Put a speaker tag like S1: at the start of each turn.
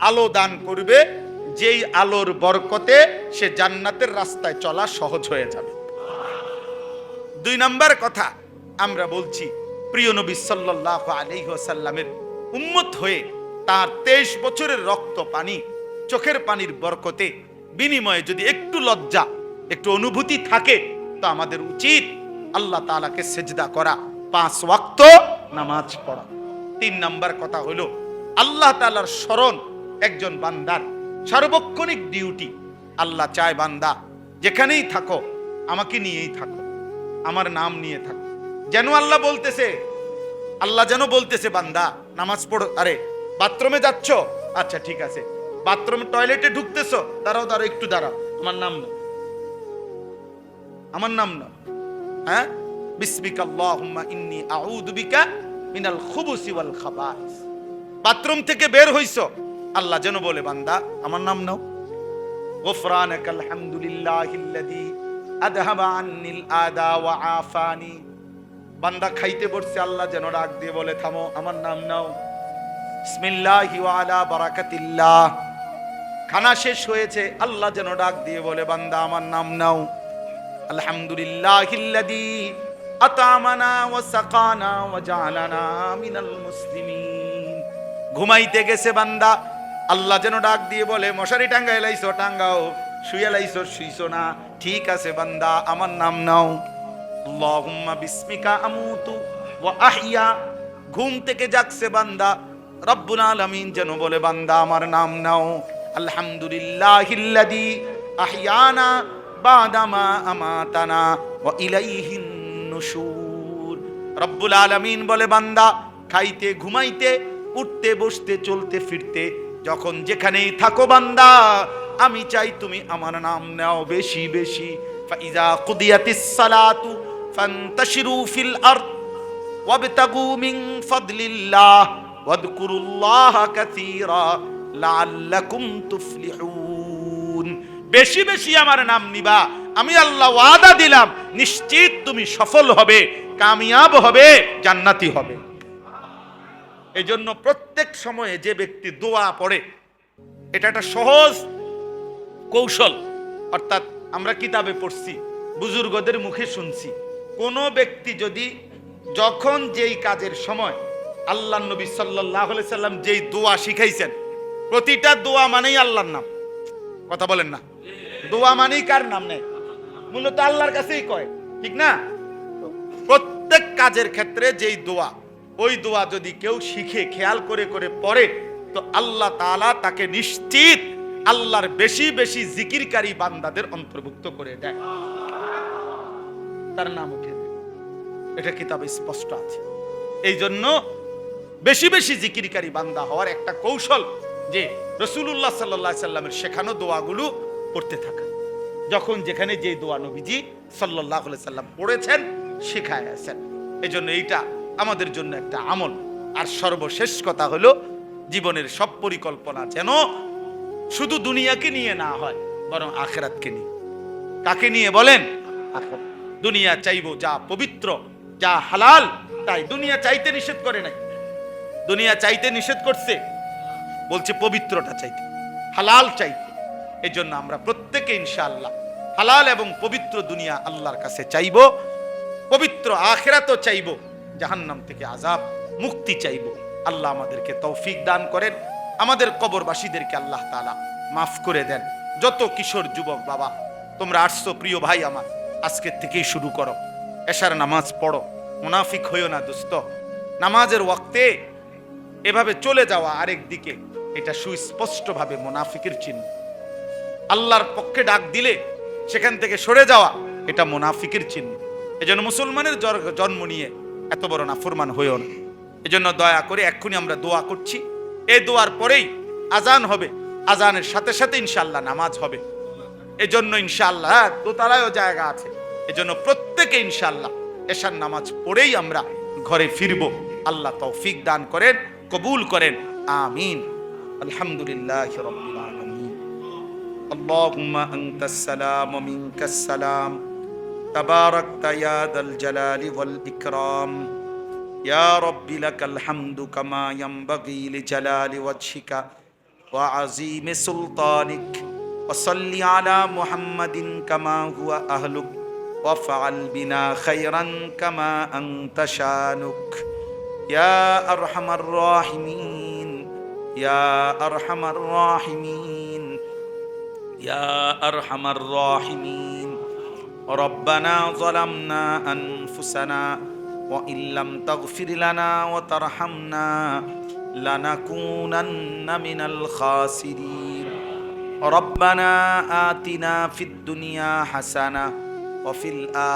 S1: আলো দান করবে, যেই আলোর বরকতে সে জান্নাতের রাস্তায় চলা সহজ হয়ে যাবে। 2 নম্বর কথা আমরা বলছি, প্রিয় নবী সাল্লাল্লাহু আলাইহি ওয়াসাল্লামের উম্মত হয়ে তার 23 বছরের রক্ত পানি, চোখের পানির বরকতে বিনিময়ে যদি একটু লজ্জা, একটু অনুভূতি থাকে, তো আমাদের উচিত আল্লাহ তাআলাকে সেজদা করা, 5 ওয়াক্ত নামাজ পড়া। 3 নম্বর কথা হলো, আল্লাহ তাআলার স্মরণ একজন বান্দার সার্বক্ষণিক ডিউটি। আল্লাহ চায় বান্দা যেখানেই থাকো আমাকে নিয়েই থাকো, আমার নাম নিয়ে থাকো। যেন আল্লাহ বলতেছে, বান্দা নামাজ পড়ো। আরে বাথরুমে যাচ্ছ, আচ্ছা ঠিক আছে, বাথরুম টয়লেটে ঢুকতেছো, দাঁড়াও একটু দাঁড়াও, আমার নাম নাও, হ্যাঁ, বিসমিকা আল্লাহুম্মা ইন্নী আউযু বিকা মিনাল খুবুসি ওয়াল খাবাইস। বাথরুম থেকে বের হইছো, আল্লাহ যেন বলে বান্দা আমার নাম নাও। গুফরানাকাল হামদুলিল্লাহিল্লাযী আযহাবা আন্নিল আদা ওয়া আফানি। বান্দা খাইতে বসছে, আল্লাহ যেন ডাক দিয়ে বলে থামো, আমার নাম নাও। বিসমিল্লাহি ওয়া আলা বারাকাতিল্লাহ। খানা শেষ হয়েছে, আল্লাহ যেন ডাক দিয়ে বলে বান্দা আমার নাম নাও। আলহামদুলিল্লাহিল্লাযী আতামানা ওয়া সাকানা ওয়া জাআলানা মিনাল মুসলিমিন। ঘুমাইতে গেছে বান্দা, আল্লাহ যেন ডাক দিয়ে বলে মশারি টাঙ্গাই লাইছো টাঙ্গাও, শুয়ে লাইছো শুইছো না, ঠিক আছে বান্দা আমার নাম নাও। আল্লাহুম্মা বিসমিকা আমুতু ওয়া আহইয়া। ঘুম থেকে জাগছে বান্দা, রব্বুল আলামিন যেন বলে বান্দা আমার নাম নাও। আলহামদুলিল্লাহিল্লাযী আহইয়ানা বাদামা আমাতানা ওয়া ইলাইহিন নুশুর। রব্বুল আলামিন বলে বান্দা খাইতে ঘুমাইতে উঠতে বসতে চলতে ফিরতে যখন যেখানেই থাকো বান্দা, আমি চাই তুমি আমার নাম নাও বেশি বেশি। ফাইজা কুদিয়াতিস সালাতু ফান্তাশিরু ফিল আরদ ওয়াবতাগু মিন ফাদলিল্লাহ ওয়াযকুরুল্লাহা কাসীরা লাআল্লাকুম তুফলিহুন। বেশি বেশি আমার নাম নিবা, আমি আল্লাহ ওয়াদা দিলাম নিশ্চিত তুমি সফল হবে, কামিয়াব হবে, জান্নাতি হবে। এই জন্য প্রত্যেক সময়ে যে ব্যক্তি দোয়া পড়ে, এটা একটা সহজ কৌশল। অর্থাৎ আমরা কিতাবে পড়ছি, বুজুর্গদের মুখে শুনছি, কোন ব্যক্তি যদি যখন যেই কাজের সময় আল্লাহ নবী সাল্লাল্লাহু আলাইহি সাল্লাম যেই দোয়া শিখাইছেন, প্রতিটা দোয়া মানেই আল্লাহর নাম। কথা বলেন না, দোয়া মানেই কার নাম নেই, মূলত আল্লাহর কাছেই কয়, ঠিক না? প্রত্যেক কাজের ক্ষেত্রে যেই দোয়া, ওই দোয়া যদি কেউ শিখে খেয়াল করে করে পড়ে, তো আল্লাহ তাআলা তাকে নিশ্চিত আল্লাহর বেশি বেশি জিকিরকারী বান্দাদের অন্তর্ভুক্ত করে দেয়, তার নাম উঠে। এটা কিতাবে স্পষ্ট আছে। এই জন্য বেশি বেশি জিকিরকারী বান্দা হওয়ার একটা কৌশল যে রাসূলুল্লাহ সাল্লাল্লাহু আলাইহি সাল্লামের শেখানো দোয়াগুলো পড়তে থাকা। যখন যেখানে যে দোয়া নবীজি সাল্লাল্লাহু আলাইহি সাল্লাম পড়েছেন, শিখায় আছেন, এজন্য এইটা আমাদের জন্য একটা আমল। আর সর্বশেষ কথা হলো, জীবনের সব পরিকল্পনা যেন শুধু দুনিয়াকে নিয়ে না হয়, বরং আখিরাতকে নিয়ে। কাকে নিয়ে বলেন? দুনিয়া চাইবো যা পবিত্র, যা হালাল, তাই। দুনিয়া চাইতে নিষেধ করে নাই, দুনিয়া চাইতে নিষেধ করছে, বলছে পবিত্রটা চাইতে, হালাল চাইতে। এই জন্য আমরা প্রত্যেকে ইনশাআল্লাহ হালাল এবং পবিত্র দুনিয়া আল্লাহর কাছে চাইবো, পবিত্র আখিরাতও চাইবো, জাহান্নাম থেকে আযাব মুক্তি চাইবো। আল্লাহ আমাদেরকে তৌফিক দান করেন, আমাদের কবরবাসীদেরকে আল্লাহ তাআলা মাফ করে দেন। যত কিশোর যুবক বাবা তোমরা আসছো, প্রিয় ভাই আমার, আজকের থেকেই শুরু করো, এশার নামাজ পড়ো, মুনাফিক হইও না দোস্ত। নামাজের ওয়াক্তে এভাবে চলে যাওয়া আরেক দিকে, এটা সুস্পষ্টভাবে মুনাফিকের চিহ্ন। আল্লাহর পক্ষে ডাক দিলে সেখান থেকে সরে যাওয়া, এটা মুনাফিকের চিহ্ন। এজন্য মুসলমানের জন্ম নিয়ে এত বড় নাফরমান হইও না। এজন্য দয়া করে এক্ষুনি আমরা দোয়া করছি, এই দোয়ার পরেই আজান হবে, আজানের সাথে সাথে ইনশাআল্লাহ নামাজ হবে। এজন্য ইনশাআল্লাহ দোতলায়ও জায়গা আছে, এজন্য প্রত্যেকে ইনশাআল্লাহ এশার নামাজ পড়েই আমরা ঘরে ফিরব। আল্লাহ তৌফিক দান করেন, কবুল করেন, আমিন। আলহামদুলিল্লাহি রাব্বিল আলামিন। আল্লাহুম্মা আনতাস সালাম ওয়া মিনকাস সালাম, তাবারাকতা ইয়া যাল জালালি ওয়াল ইকরাম। ইয়া রাব্বি লাকাল হামদু কামা ইয়ানবাগি লিজালালি ওয়াজহিকা وعظيم سلطانك وصل على محمد كما هو أهلك وافعل بنا خيرا كما أنت شانك يا أرحم الراحمين يا أرحم الراحمين يا أرحم الراحمين ربنا ظلمنا أنفسنا وإن لم تغفر لنا وترحمنا لنكونن من الخاسرين ربنا آتنا في الدنيا حسنة وفي الآخرة